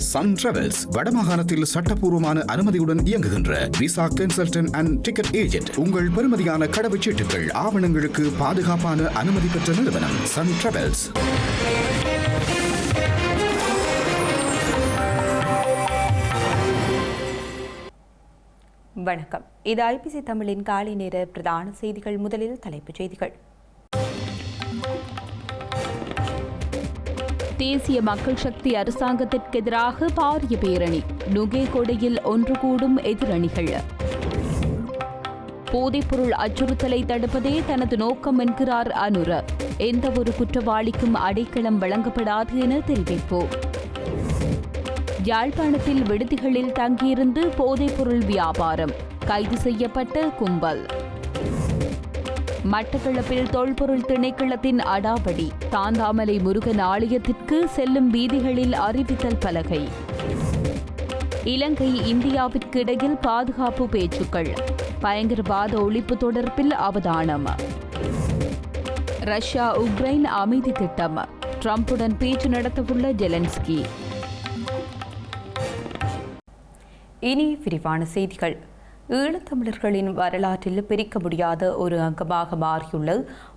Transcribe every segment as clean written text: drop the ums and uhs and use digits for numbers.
Sun travels வடமாகாணத்தில் சட்டப்பூர்வமான அனுமதியுடன் இயங்குகின்ற visa consultant and ticket agent. உங்கள் பெறுமதியான கடவுச்சீட்டுகள் ஆவணங்களுக்கு பாதுகாப்பான அனுமதி பெற்ற நிறுவனம் சன் டிராவல்ஸ். வணக்கம். இது ஐபிசி தமிழின் காலை நேர பிரதான செய்திகள். முதலில் தலைப்புச் செய்திகள். தேசிய மக்கள் சக்தி அரசாங்கத்திற்கு எதிராக பாரிய பேரணி. நுகேகொடையில் ஒன்று கூடும் எதிரணிகள். போதைப்பொருள் அச்சுறுத்தலை தடுப்பதே தனது நோக்கம் என்கிறார் அனுர. எந்தவொரு குற்றவாளிக்கும் அடைக்கலம் வழங்கப்படாது என தெரிவிப்பு. யாழ்ப்பாணத்தில் விடுதிகளில் தங்கியிருந்து போதைப்பொருள் வியாபாரம். கைது செய்யப்பட்ட கும்பல். மட்டக்களப்பில் தொல்பொருள் திணைக்களத்தின் அடாவடி. தாந்தாமலை முருகன் ஆலயத்திற்கு செல்லும் வீதிகளில் அறிவித்தல் பலகை. இலங்கை இந்தியாவிற்கு இடையில் பாதுகாப்பு பேச்சுக்கள். பயங்கரவாத ஒழிப்பு தொடர்பில் அவதானம். ரஷ்யா உக்ரைன் அமைதி திட்டம். ட்ரம்புடன் பேச்சு நடத்தவுள்ள ஜெலன்ஸ்கி. இனி விரிவான செய்திகள். ஈழத்தமிழர்களின் வரலாற்றில் பிரிக்க முடியாத ஒரு அங்கமாக மாறியுள்ள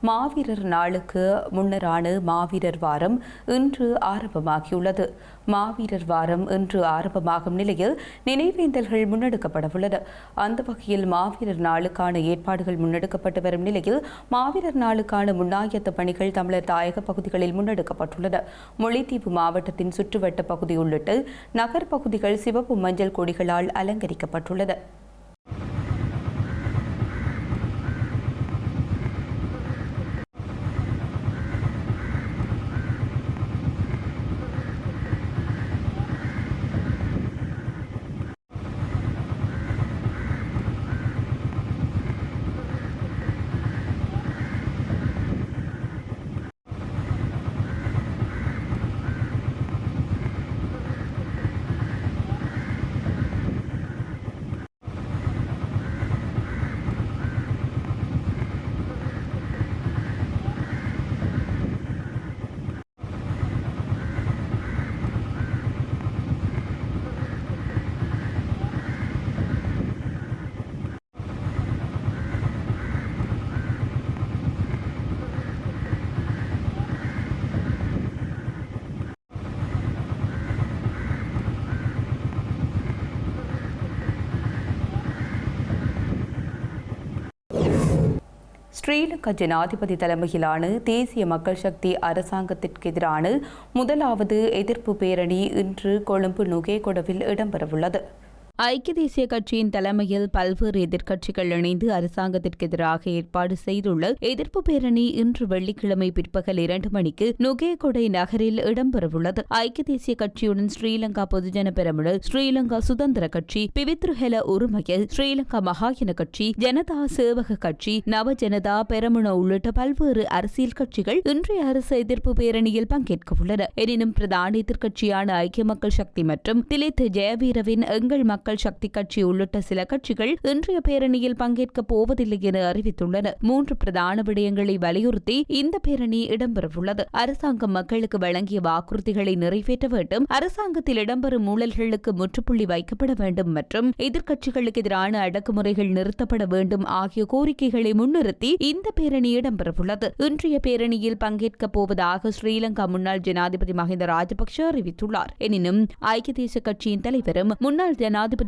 மாவீரர் நாளுக்கு முன்னரான மாவீரர் வாரம் இன்று ஆரம்பமாகியுள்ளது. மாவீரர் வாரம் இன்று ஆரம்பமாகும் நிலையில் நினைவேந்தல்கள் முன்னெடுக்கப்படவுள்ளது. அந்த வகையில் மாவீரர் நாளுக்கான ஏற்பாடுகள் முன்னெடுக்கப்பட்டு வரும் நிலையில் மாவீரர் நாளுக்கான முன்னாயத்த பணிகள் தமிழர் தாயக பகுதிகளில் முன்னெடுக்கப்பட்டுள்ளது. முல்லைத்தீவு மாவட்டத்தின் சுற்றுவட்ட பகுதி உள்ளிட்ட நகர் பகுதிகள் சிவப்பு மஞ்சள் கொடிகளால் அலங்கரிக்கப்பட்டுள்ளது. ஸ்ரீலங்கா ஜனாதிபதி தலைமையிலான தேசிய மக்கள் சக்தி அரசாங்கத்திற்கு எதிரான முதலாவது எதிர்ப்பு பேரணி இன்று கொழும்பு நுகேகொடவில் இடம்பெறவுள்ளது. ஐக்கிய தேசிய கட்சியின் தலைமையில் பல்வேறு எதிர்க்கட்சிகள் இணைந்து அரசாங்கத்திற்கு எதிராக ஏற்பாடு செய்துள்ள எதிர்ப்பு பேரணி இன்று வெள்ளிக்கிழமை பிற்பகல் 2 மணிக்கு நுகேகொடை நகரில் இடம்பெறவுள்ளது. ஐக்கிய தேசிய கட்சியுடன் ஸ்ரீலங்கா பொதுஜன பெரமுன, ஸ்ரீலங்கா சுதந்திர கட்சி, பிவித்ருஹெல உறுமய, ஸ்ரீலங்கா மகாஜன கட்சி, ஜனதா சேவக கட்சி, நவ ஜனதா பெரமுன உள்ளிட்ட பல்வேறு அரசியல் கட்சிகள் இன்றைய அரசு எதிர்ப்பு பேரணியில் பங்கேற்க உள்ளன. எனினும் பிரதான எதிர்க்கட்சியான ஐக்கிய மக்கள் சக்தி மற்றும் திலித் ஜெயவீரவின் எங்கள் மக்கள் சக்தி கட்சி உள்ளிட்ட சில கட்சிகள் இன்றைய பேரணியில் பங்கேற்க போவதில்லை என அறிவித்துள்ளன. 3 பிரதான விடயங்களை வலியுறுத்தி இந்த பேரணி இடம்பெறவுள்ளது. அரசாங்கம் மக்களுக்கு வழங்கிய வாக்குறுதிகளை நிறைவேற்ற வேண்டும், அரசாங்கத்தில் இடம்பெறும் ஊழல்களுக்கு முற்றுப்புள்ளி வைக்கப்பட வேண்டும் மற்றும் எதிர்க்கட்சிகளுக்கு எதிரான அடக்குமுறைகள் நிறுத்தப்பட வேண்டும் ஆகிய கோரிக்கைகளை முன்னிறுத்தி இந்த பேரணி இடம்பெறவுள்ளது. இன்றைய பேரணியில் பங்கேற்க போவதாக ஸ்ரீலங்கா முன்னாள் ஜனாதிபதி மஹிந்த ராஜபக்ஷ அறிவித்துள்ளார். எனினும் ஐக்கிய தேசிய கட்சியின் தலைவரும் முன்னாள் ஜனாதிபதியுமான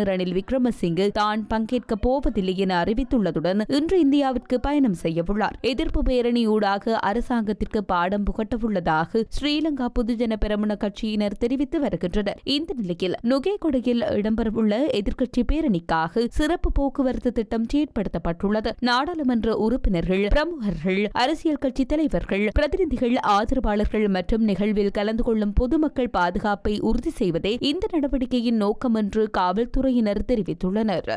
ரணில் விக்ரமசிங்கே தான் பங்கேற்க போவதில்லை என அறிவித்துள்ளதுடன் இன்று இந்தியாவிற்கு பயணம் செய்யவுள்ளார். எதிர்ப்பு பேரணி ஊடாக அரசாங்கத்திற்கு பாடம் புகட்டவுள்ளதாக ஸ்ரீலங்கா பொதுஜன பெரமுன கட்சியினர் தெரிவித்து வருகின்றனர். இந்த நிலையில் நுகேகொடையில் இடம்பெறவுள்ள எதிர்க்கட்சி பேரணிக்காக சிறப்பு போக்குவரத்து திட்டம் செயற்படுத்தப்பட்டுள்ளது. நாடாளுமன்ற உறுப்பினர்கள், பிரமுகர்கள், அரசியல் கட்சி தலைவர்கள், பிரதிநிதிகள், ஆதரவாளர்கள் மற்றும் நிகழ்வில் கலந்து கொள்ளும் பொதுமக்கள் பாதுகாப்பை உறுதி செய்வதே இந்த நடவடிக்கையின் நோக்கம் என்று காவல்துறையினர் தெரிவித்துள்ளனர்.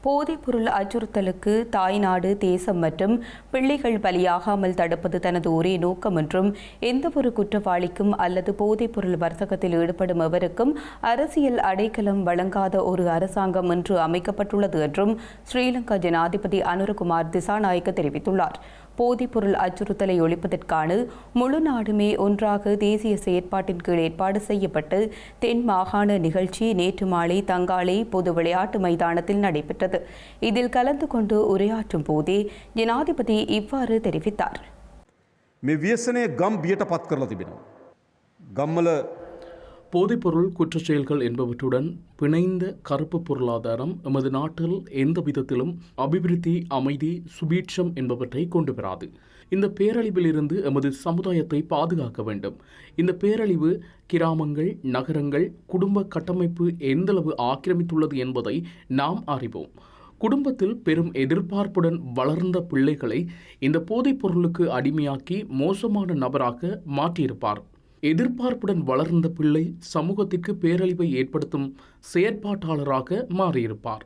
போதைப்பொருள் அச்சுறுத்தலுக்கு தாய்நாடு, தேசம் மற்றும் பிள்ளைகள் பலியாகாமல் தடுப்பது தனது ஒரே நோக்கம் என்றும் எந்தவொரு குற்றவாளிக்கும் அல்லது போதைப்பொருள் வர்த்தகத்தில் ஈடுபடும் எவருக்கும் அரசியல் அடைக்கலம் வழங்காத ஒரு அரசாங்கம் என்று அமைக்கப்பட்டுள்ளது என்றும் ஸ்ரீலங்கா ஜனாதிபதி அனுரகுமார் திசாநாயக்க தெரிவித்துள்ளார். போதைப்பொருள் அச்சுறுத்தலை ஒழிப்பதற்கான முழு நாடுமே ஒன்றாக தேசிய செயற்பாட்டின் கீழ் ஏற்பாடு செய்யப்பட்டு தென் மாகாண நிகழ்ச்சி நேற்று மாலை தங்காலை பொது விளையாட்டு மைதானத்தில் நடைபெற்றது. இதில் கலந்து கொண்டு உரையாற்றும் போதே ஜனாதிபதி இவ்வாறு தெரிவித்தார். මේ ව්‍යසනය ගම් බියට පත් කරලා තිබෙනවා. ගම්වල போதைப்பொருள் குற்றச் செயல்கள் என்பவற்றுடன் பிணைந்த கருப்பு பொருளாதாரம் எமது நாட்டில் எந்த விதத்திலும் அபிவிருத்தி, அமைதி, சுபீட்சம் என்பவற்றை கொண்டு வராது. இந்த பேரழிவிலிருந்து எமது சமுதாயத்தை பாதுகாக்க வேண்டும். இந்த பேரழிவு கிராமங்கள், நகரங்கள், குடும்ப கட்டமைப்பு எந்தளவு ஆக்கிரமித்துள்ளது என்பதை நாம் அறிவோம். குடும்பத்தில் பெரும் எதிர்பார்ப்புடன் வளர்ந்த பிள்ளைகளை இந்த போதைப் பொருளுக்கு அடிமையாக்கி மோசமான நபராக மாற்றியிருப்பார். எதிர்பார்ப்புடன் வளர்ந்த பிள்ளை சமூகத்திற்கு பேரழிவை ஏற்படுத்தும் செயற்பாட்டாளராக மாறியிருப்பார்.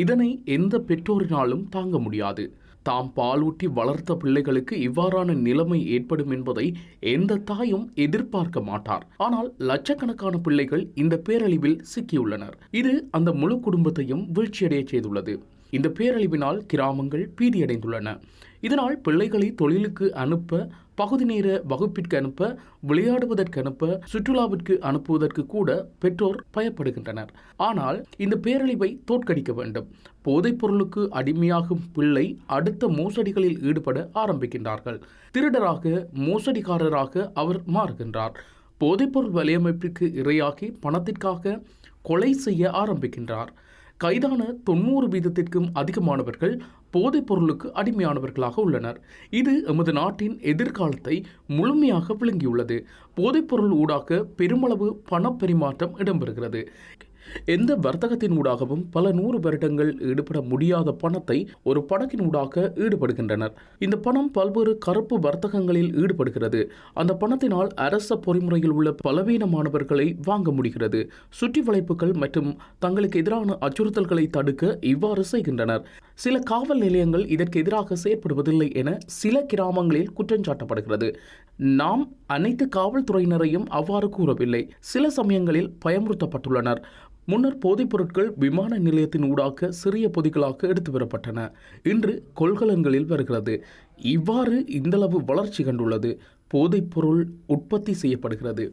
இதனை எந்த பெற்றோரினாலும் தாங்க முடியாது. தாம் பாலூட்டி வளர்த்த பிள்ளைகளுக்கு இவ்வாறான நிலைமை ஏற்படும் என்பதை எந்த தாயும் எதிர்பார்க்க மாட்டார். ஆனால் லட்சக்கணக்கான பிள்ளைகள் இந்த பேரழிவில் சிக்கியுள்ளனர். இது அந்த முழு குடும்பத்தையும் வீழ்ச்சியடைய செய்துள்ளது. இந்த பேரழிவினால் கிராமங்கள் பீதியடைந்துள்ளன. இதனால் பிள்ளைகளை தொழிலுக்கு அனுப்ப, பகுதி நேர வகுப்பிற்கு அனுப்ப, விளையாடுவதற்கு அனுப்ப, சுற்றுலாவிற்கு அனுப்புவதற்கு கூட பெற்றோர் பயப்படுகின்றனர். ஆனால் இந்த பேரழிவை தோற்கடிக்க வேண்டும். போதைப் பொருளுக்கு அடிமையாகும் பிள்ளை அடுத்த மோசடிகளில் ஈடுபட ஆரம்பிக்கின்றார்கள். திருடராக, மோசடிக்காரராக அவர் மாறுகின்றார். போதைப்பொருள் வலையமைப்பிற்கு இரையாகி பணத்திற்காக கொலை செய்ய ஆரம்பிக்கின்றார். கைதான 90% அதிகமானவர்கள் போதைப் பொருளுக்கு அடிமையானவர்களாக உள்ளனர். இது எமது நாட்டின் எதிர்காலத்தை முழுமையாக விளங்கியுள்ளது. போதைப்பொருள் ஊடாக பெருமளவு பணப்பரிமாற்றம் இடம்பெறுகிறது. எந்த வர்த்தகத்தின் ஊடாகவும் பல 100 வருடங்கள் ஈடுபட முடியாத பணத்தை ஒரு படகின் ஊடாக ஈடுபடுகின்றனர். இந்த பணம் பல்வேறு கருப்பு வர்த்தகங்களில் ஈடுபடுகிறது. அந்த பணத்தினால் அரச பொறிமுறையில் உள்ள பலவீனமானவர்களை வாங்க முடிகிறது. சுற்றி வளைப்புகள் மற்றும் தங்களுக்கு எதிரான அச்சுறுத்தல்களை தடுக்க இவ்வாறு செய்கின்றனர். சில காவல் நிலையங்கள் இதற்கு எதிராக செயற்படுவதில்லை என சில கிராமங்களில் குற்றஞ்சாட்டப்படுகிறது. நாம் அனைத்து காவல்துறையினரையும் அவ்வாறு கூறவில்லை. சில சமயங்களில் பயமுறுத்தப்பட்டுள்ளனர். முன்னர் போதைப் பொருட்கள் விமான நிலையத்தின் ஊடாக சிறிய பொதிகளாக எடுத்து வரப்பட்டன. இன்று கொள்கலன்களில் வருகிறது. இவ்வாறு இந்தளவு வளர்ச்சி கண்டுள்ளது. போதைப் பொருள் உற்பத்தி செய்யப்படுகிறது.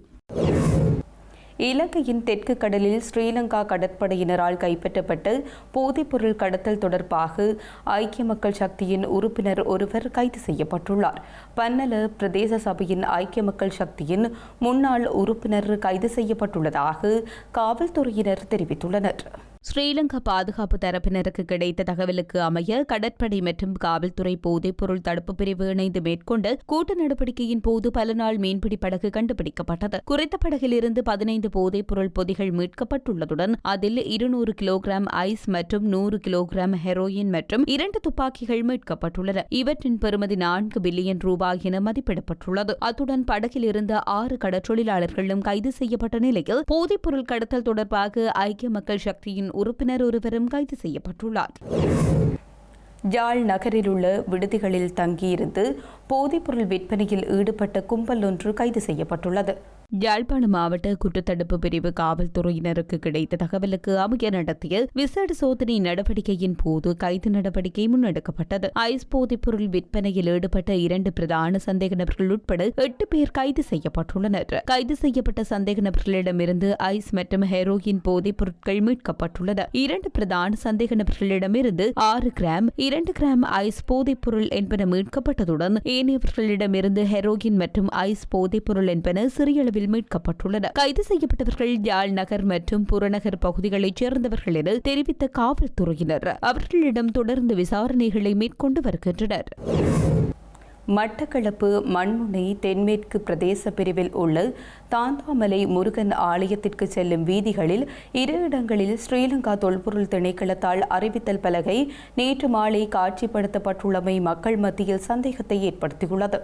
இலங்கையின் தெற்கு கடலில் ஸ்ரீலங்கா கடற்படையினரால் கைப்பற்றப்பட்டு போதைப்பொருள் கடத்தல் தொடர்பாக ஐக்கிய மக்கள் சக்தியின் உறுப்பினர் ஒருவர் கைது செய்யப்பட்டுள்ளார். பன்னல பிரதேச சபையின் ஐக்கிய மக்கள் சக்தியின் முன்னாள் உறுப்பினர் கைது செய்யப்பட்டுள்ளதாக காவல்துறையினர் தெரிவித்துள்ளனர். ஸ்ரீலங்கா பாதுகாப்பு தரப்பினருக்கு கிடைத்த தகவலுக்கு அமைய கடற்படை மற்றும் காவல்துறை போதைப்பொருள் தடுப்பு பிரிவு இணைந்து மேற்கொண்ட கூட்டு நடவடிக்கையின் போது பல நாள் மீன்பிடி படகு கண்டுபிடிக்கப்பட்டது. குறித்த படகிலிருந்து 15 போதைப்பொருள் பொதிகள் மீட்கப்பட்டுள்ளதுடன் அதில் 200 கிலோகிராம் ஐஸ் மற்றும் 100 கிலோகிராம் ஹெரோயின் மற்றும் 2 துப்பாக்கிகள் மீட்கப்பட்டுள்ளன. இவற்றின் பெறுமதி 4 பில்லியன் ரூபாய் என மதிப்பிடப்பட்டுள்ளது. அத்துடன் படகில் இருந்த 6 கடற்றொழிலாளர்களும் கைது செய்யப்பட்ட நிலையில் போதைப்பொருள் கடத்தல் தொடர்பாக ஐக்கிய மக்கள் சக்தியின் உறுப்பினர் ஒருவரும் கைது செய்யப்பட்டுள்ளார். யாழ் நகரில் உள்ள விடுதிகளில் தங்கியிருந்து போதைப்பொருள் விற்பனையில் ஈடுபட்ட கும்பல் ஒன்று கைது செய்யப்பட்டுள்ளது. யாழ்ப்பாணம் மாவட்ட குற்றத்தடுப்பு பிரிவு காவல்துறையினருக்கு கிடைத்த தகவலுக்கு அமைய நடத்திய விசேட சோதனை நடவடிக்கையின் போது கைது நடவடிக்கை முன்னெடுக்கப்பட்டது. ஐஸ் போதைப்பொருள் விற்பனையில் ஈடுபட்ட 2 பிரதான சந்தேக நபர்கள் உட்பட 8 பேர் கைது செய்யப்பட்டுள்ளனர். கைது செய்யப்பட்ட சந்தேக நபர்களிடமிருந்து ஐஸ் மற்றும் ஹெரோயின் போதைப் பொருட்கள் மீட்கப்பட்டுள்ளது. 2 பிரதான சந்தேக நபர்களிடமிருந்து 6 கிராம் 2 கிராம் ஐஸ் போதைப் பொருள் என்பன மீட்கப்பட்டதுடன் ஏனையவர்களிடமிருந்து ஹெரோயின் மற்றும் ஐஸ் போதைப் பொருள் என்பன சிறிய அளவில் மீட்கப்பட்டுள்ளன. கைது செய்யப்பட்டவர்கள் யாழ் நகர் மற்றும் புறநகர் பகுதிகளைச் சேர்ந்தவர்கள் என தெரிவித்த காவல்துறையினர் அவர்களிடம் தொடர்ந்து விசாரணைகளை மேற்கொண்டு வருகின்றனர். மட்டக்களப்பு மண்முனை தென்மேற்கு பிரதேச பிரிவில் உள்ள தாந்தாமலை முருகன் ஆலயத்திற்கு செல்லும் வீதிகளில் 2 இடங்களில் ஸ்ரீலங்கா தொல்பொருள் திணைக்களத்தால் அறிவித்தல் பலகை நேற்று மாலை காட்சிப்படுத்தப்பட்டுள்ளமை மக்கள் மத்தியில் சந்தேகத்தை ஏற்படுத்தியுள்ளது.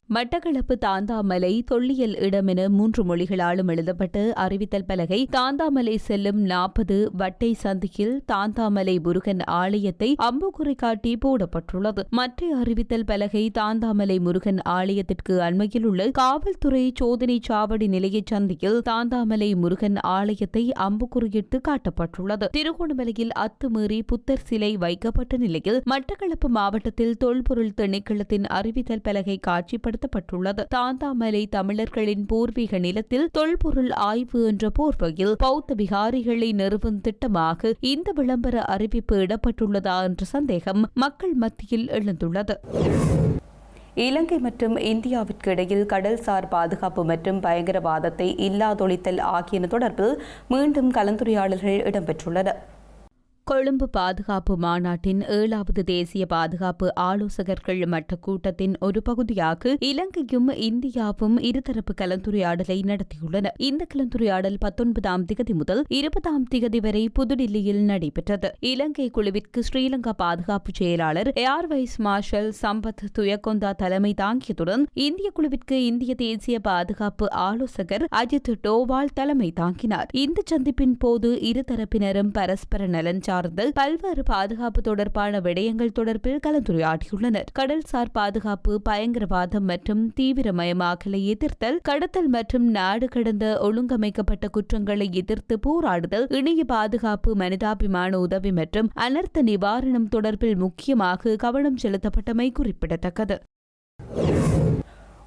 மட்டக்களப்பு தாந்தாமலை தொல்லியல் இடம் என 3 மொழிகளாலும் எழுதப்பட்ட அறிவித்தல் பலகை தாந்தாமலை செல்லும் 40 வட்டை சந்தியில் தாந்தாமலை முருகன் ஆலயத்தை அம்புக்குறி காட்டி போடப்பட்டுள்ளது. மற்ற அறிவித்தல் பலகை தாந்தாமலை முருகன் ஆலயத்திற்கு அண்மையில் உள்ள காவல்துறை சோதனை சாவடி நிலைய சந்தியில் தாந்தாமலை முருகன் ஆலயத்தை அம்புக்குறியிட்டு காட்டப்பட்டுள்ளது. திருகோணமலையில் அத்துமீறி புத்தர் சிலை வைக்கப்பட்ட நிலையில் மட்டக்களப்பு மாவட்டத்தில் தொல்பொருள் திணைக்களத்தின் அறிவித்தல் பலகை காட்சிப்படுத்த தாந்தாமலை தமிழர்களின் பூர்வீக நிலத்தில் தொல்பொருள் ஆய்வு என்ற போர்வையில் பௌத்த விகாரிகளை நிறுவும் திட்டமாக இந்த விளம்பர அறிவிப்பு இடப்பட்டுள்ளதா என்ற சந்தேகம் மக்கள் மத்தியில் எழுந்துள்ளது. இலங்கை மற்றும் இந்தியாவிற்கு இடையில் கடல்சார் பாதுகாப்பு மற்றும் பயங்கரவாதத்தை இல்லாதொழித்தல் ஆகியன தொடர்பில் மீண்டும் கலந்துரையாடல்கள் இடம்பெற்றுள்ளன. கொழும்பு பாதுகாப்பு மாநாட்டின் 7வது தேசிய பாதுகாப்பு ஆலோசகர்கள் மட்ட கூட்டத்தின் ஒரு பகுதியாக இலங்கையும் இந்தியாவும் இருதரப்பு கலந்துரையாடலை நடத்தியுள்ளன. இந்த கலந்துரையாடல் 19ஆம் திகதி முதல் 20ஆம் திகதி வரை புதுடில்லியில் நடைபெற்றது. இலங்கை குழுவிற்கு ஸ்ரீலங்கா பாதுகாப்பு செயலாளர் air vice marshal Sampath Thuyacontha தலைமை தாங்கியதுடன் இந்திய குழுவிற்கு இந்திய தேசிய பாதுகாப்பு ஆலோசகர் அஜித் டோவால் தலைமை தாங்கினார். இந்த சந்திப்பின் போது இருதரப்பினரும் பரஸ்பர நலன் பல்வேறு பாதுகாப்பு தொடர்பான விடயங்கள் தொடர்பில் கலந்துரையாடியுள்ளனர். கடல்சார் பாதுகாப்பு, பயங்கரவாதம் மற்றும் தீவிரமயமாக்கலை எதிர்த்தல், கடத்தல் மற்றும் நாடு கடந்த ஒழுங்கமைக்கப்பட்ட குற்றங்களை எதிர்த்து போராடுதல், இணைய பாதுகாப்பு, மனிதாபிமான உதவி மற்றும் அனர்த்த நிவாரணம் தொடர்பில் முக்கியமாக கவனம் செலுத்தப்பட்டமை குறிப்பிடத்தக்கது.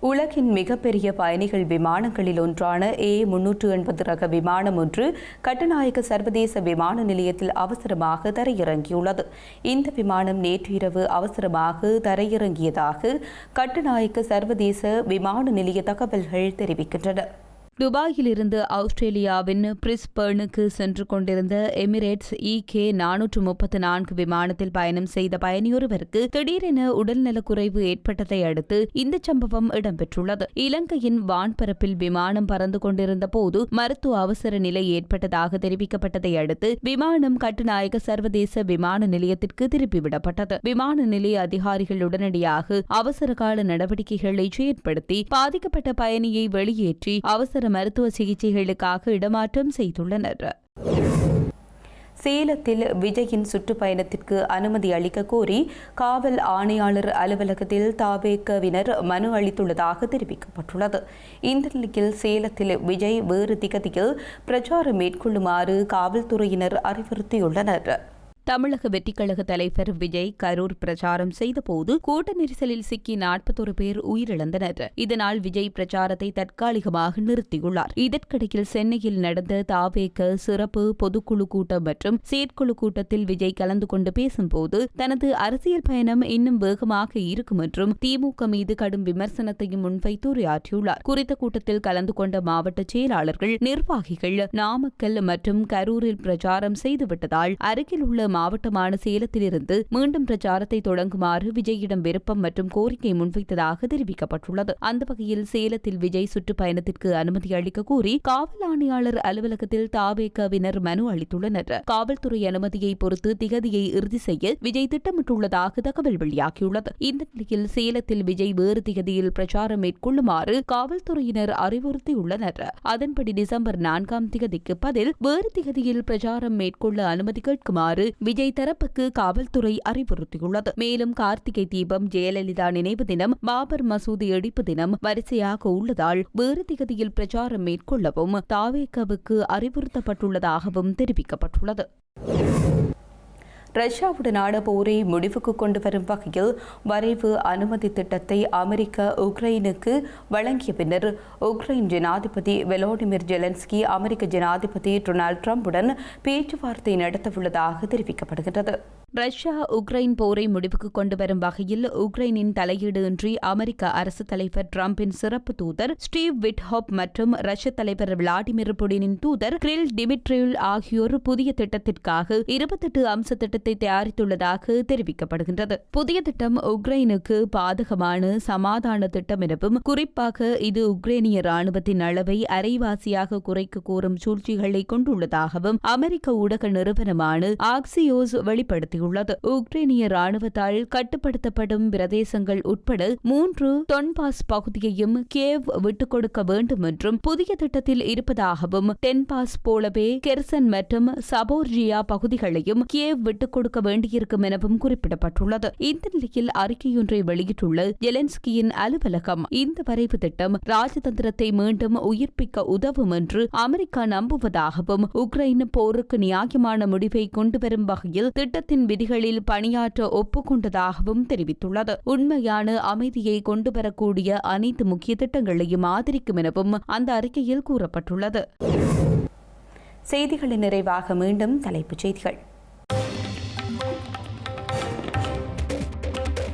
உலகின் மிகப்பெரிய பயணிகள் விமானங்களில் ஒன்றான A380 ரக விமானம் ஒன்று கட்டுநாயக்க சர்வதேச விமான நிலையத்தில் அவசரமாக தரையிறங்கியுள்ளது. இந்த விமானம் நேற்று இரவு அவசரமாக தரையிறங்கியதாக கட்டுநாயக்க சர்வதேச விமான நிலைய தகவல்கள் தெரிவிக்கின்றன. துபாயிலிருந்து ஆஸ்திரேலியாவின் பிரிஸ்பர்னுக்கு சென்று கொண்டிருந்த எமிரேட்ஸ் EK434 விமானத்தில் பயணம் செய்த பயணியொருவருக்கு திடீரென உடல்நலக்குறைவு ஏற்பட்டதை அடுத்து இந்த சம்பவம் இடம்பெற்றுள்ளது. இலங்கையின் வான்பரப்பில் விமானம் பறந்து கொண்டிருந்த போது மருத்துவ அவசர நிலை ஏற்பட்டதாக தெரிவிக்கப்பட்டதை அடுத்து விமானம் கட்டுநாயக்க சர்வதேச விமான நிலையத்திற்கு திருப்பிவிடப்பட்டது. விமான நிலைய அதிகாரிகள் உடனடியாக அவசரகால நடவடிக்கைகளை செயற்படுத்தி பாதிக்கப்பட்ட பயணியை வெளியேற்றி அவசர மருத்துவ சிகிச்சைகளுக்காக இடமாற்றம் செய்துள்ளனர். சேலத்தில் விஜயின் சுற்றுப்பயணத்திற்கு அனுமதி அளிக்க கோரி காவல் ஆணையாளர் அலுவலகத்தில் தவேகவினர் மனு அளித்துள்ளதாக தெரிவிக்கப்பட்டுள்ளது. இந்த நிலையில் சேலத்தில் விஜய் வேறு திகதியில் பிரச்சாரம் மேற்கொள்ளுமாறு காவல்துறையினர் அறிவுறுத்தியுள்ளனர். தமிழக வெற்றிக்கழக தலைவர் விஜய் கரூர் பிரச்சாரம் செய்தபோது கூட்ட நெரிசலில் சிக்கி 41 பேர் உயிரிழந்தனர். இதனால் விஜய் பிரச்சாரத்தை தற்காலிகமாக நிறுத்தியுள்ளார். இதற்கிடையில் சென்னையில் நடந்த தவேக சிறப்பு பொதுக்குழு கூட்டம் மற்றும் செயற்குழு கூட்டத்தில் விஜய் கலந்து கொண்டு பேசும்போது தனது அரசியல் பயணம் இன்னும் வேகமாக இருக்கும் என்றும் திமுக மீது கடும் விமர்சனத்தையும் முன்வைத்து உரையாற்றியுள்ளார். குறித்த கூட்டத்தில் கலந்து கொண்ட மாவட்ட செயலாளர்கள், நிர்வாகிகள் நாமக்கல் மற்றும் கரூரில் பிரச்சாரம் செய்துவிட்டதால் அருகில் உள்ள மாவட்டமான சேலத்திலிருந்து மீண்டும் பிரச்சாரத்தை தொடங்குமாறு விஜயிடம் விருப்பம் மற்றும் கோரிக்கை முன்வைத்ததாக தெரிவிக்கப்பட்டுள்ளது. அந்த வகையில் சேலத்தில் விஜய் சுற்றுப்பயணத்திற்கு அனுமதி அளிக்க கோரி காவல் ஆணையாளர் அலுவலகத்தில் தவேகவினர் மனு அளித்துள்ளனர். காவல்துறை அனுமதியை பொறுத்து திகதியை இறுதி செய்ய விஜய் திட்டமிட்டுள்ளதாக தகவல் வெளியாகியுள்ளது. இந்த நிலையில் சேலத்தில் விஜய் வேறு திகதியில் பிரச்சாரம் மேற்கொள்ளுமாறு காவல்துறையினர் அறிவுறுத்தியுள்ளனர். அதன்படி டிசம்பர் 4ஆம் திகதிக்கு பதில் வேறு திகதியில் பிரச்சாரம் மேற்கொள்ள அனுமதி கேட்குமாறு விஜய் தரப்புக்கு காவல்துறை அறிவுறுத்தியுள்ளது. மேலும் கார்த்திகை தீபம், ஜெயலலிதா நினைவு தினம், பாபர் மசூதி இடிப்பு தினம் வரிசையாக உள்ளதால் வேறு திகதியில் பிரச்சாரம் மேற்கொள்ளவும் தவேகவுக்கு அறிவுறுத்தப்பட்டுள்ளதாகவும் தெரிவிக்கப்பட்டுள்ளது. ரஷ்யாவுடனான போரை முடிவுக்கு கொண்டு வரும் வகையில் வரைவு அனுமதி திட்டத்தை அமெரிக்கா உக்ரைனுக்கு வழங்கிய பின்னர் உக்ரைன் ஜனாதிபதி வெலோடிமிர் ஜெலன்ஸ்கி அமெரிக்க ஜனாதிபதி டொனால்டு டிரம்புடன் பேச்சுவார்த்தை நடத்தவுள்ளதாக தெரிவிக்கப்படுகிறது. ரஷ்யா உக்ரைன் போரை முடிவுக்கு கொண்டு வரும் வகையில் உக்ரைனின் தலையீடு இன்றி அமெரிக்க அரசு தலைவர் டிரம்பின் சிறப்பு தூதர் ஸ்டீவ் விட்ஹாப் மற்றும் ரஷ்ய தலைவர் விளாடிமிர் புடினின் தூதர் கிரில் டிமிட்ரியுல் ஆகியோர் புதிய திட்டத்திற்காக 28 அம்ச திட்டத்தை தயாரித்துள்ளதாக தெரிவிக்கப்படுகின்றது. புதிய திட்டம் உக்ரைனுக்கு பாதகமான சமாதான திட்டம் எனவும், குறிப்பாக இது உக்ரைனிய ராணுவத்தின் அளவை அரைவாசியாக குறைக்க கோரும் சூழ்ச்சிகளை கொண்டுள்ளதாகவும் அமெரிக்க ஊடக நிறுவனமான ஆக்சியோஸ் வெளிப்படுத்தி சாட்டியுள்ளது. உக்ரைனிய ராணுவத்தால் கட்டுப்படுத்தப்படும் பிரதேசங்கள் உட்பட 3 டொன்பாஸ் பகுதியையும் கியேவ் விட்டுக் கொடுக்க வேண்டும் என்றும் புதிய திட்டத்தில் இருப்பதாகவும், டென்பாஸ் போலவே கெர்சன் மற்றும் சபோர்ஜியா பகுதிகளையும் கியேவ் விட்டுக் கொடுக்க வேண்டியிருக்கும் எனவும் குறிப்பிடப்பட்டுள்ளது. இந்த நிலையில் அறிக்கையொன்றை வெளியிட்டுள்ள ஜெலன்ஸ்கியின் அலுவலகம், இந்த வரைவு திட்டம் ராஜதந்திரத்தை மீண்டும் உயிர்ப்பிக்க உதவும் என்று அமெரிக்கா நம்புவதாகவும், உக்ரைன் போருக்கு நியாயமான முடிவை கொண்டுவரும் வகையில் திட்டத்தின் விதிகளில் பணியாற்ற ஒப்புக்கொண்டதாகவும் தெரிவித்துள்ளது. உண்மையான அமைதியை கொண்டுவரக்கூடிய அனைத்து முக்கிய திட்டங்களையும் ஆதரிக்கும் எனவும் அந்த அறிக்கையில் கூறப்பட்டுள்ளது. செய்திகளின் நிறைவாக மீண்டும் தலைப்புச் செய்திகள்.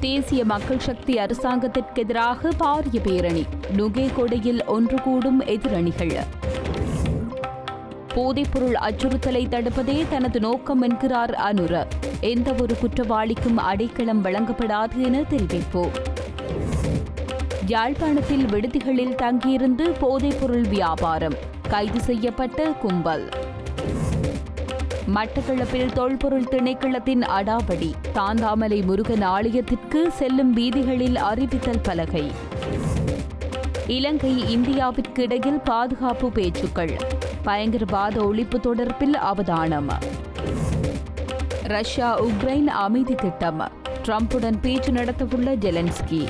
தேசிய மக்கள் சக்தி அரசாங்கத்திற்கு எதிராக பாரிய பேரணி, நுகேகொடையில் ஒன்று கூடும் எதிரணிகள். போதைப்பொருள் அச்சுறுத்தலை தடுப்பதே தனது நோக்கம் என்கிறார் அனுர. எந்தவொரு குற்றவாளிக்கும் அடைக்கலம் வழங்கப்படாது என தெரிவிப்பு. யாழ்ப்பாணத்தில் விடுதிகளில் தங்கியிருந்து போதைப்பொருள் வியாபாரம், கைது செய்யப்பட்ட கும்பல். மட்டக்களப்பில் தொல்பொருள் திணைக்களத்தின் அடாவடி, தாந்தாமலை முருகன் ஆலயத்திற்கு செல்லும் வீதிகளில் அறிவித்தல் பலகை. இலங்கை இந்தியாவிற்கு இடையில் பாதுகாப்பு பேச்சுக்கள், பயங்கரவாத ஒழிப்பு தொடர்பில் அவதானம். ரஷ்யா உக்ரைன் அமைதி திட்டம், ட்ரம்புடன் பேச்சு நடத்தவுள்ள ஜெலன்ஸ்கி.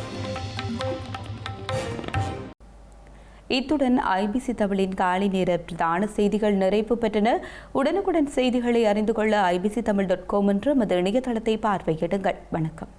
இத்துடன் ஐபிசி தமிழின் காலை நேர பிரதான செய்திகள் நிறைவு பெற்றன. உடனுக்குடன் செய்திகளை அறிந்து கொள்ள ibctamil.com என்ற நமது இணையதளத்தை பார்வையிடுங்கள். வணக்கம்.